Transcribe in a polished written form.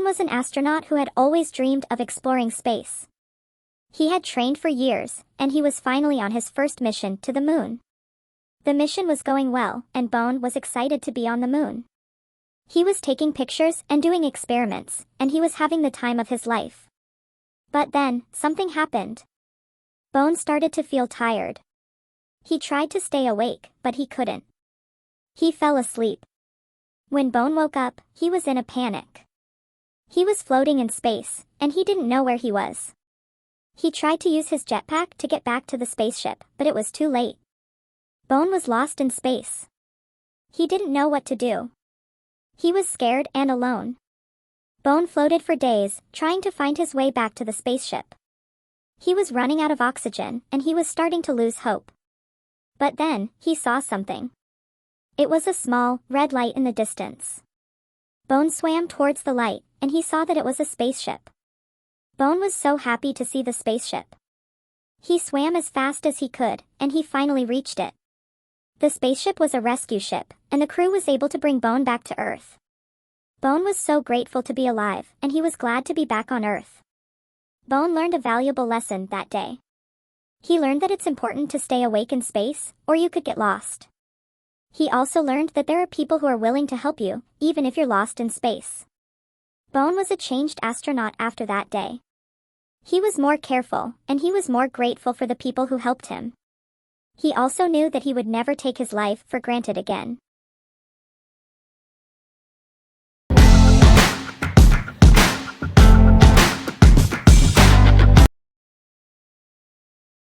was an astronaut who had always dreamed of exploring space. He had trained for years, and he was finally on his first mission to the moon. The mission was going well, and Bone was excited to be on the moon. He was taking pictures and doing experiments, and he was having the time of his life. But then, something happened. Bone started to feel tired. He tried to stay awake, but he couldn't. He fell asleep. When Bone woke up, he was in a panic. He was floating in space, and he didn't know where he was. He tried to use his jetpack to get back to the spaceship, but it was too late. Bone was lost in space. He didn't know what to do. He was scared and alone. Bone floated for days, trying to find his way back to the spaceship. He was running out of oxygen, and he was starting to lose hope. But then, he saw something. It was a small, red light in the distance. Bone swam towards the light, and he saw that it was a spaceship. Bone was so happy to see the spaceship. He swam as fast as he could, and he finally reached it. The spaceship was a rescue ship, and the crew was able to bring Bone back to Earth. Bone was so grateful to be alive, and he was glad to be back on Earth. Bone learned a valuable lesson that day. He learned that it's important to stay awake in space, or you could get lost. He also learned that there are people who are willing to help you, even if you're lost in space. Bone was a changed astronaut after that day. He was more careful, and he was more grateful for the people who helped him. He also knew that he would never take his life for granted again.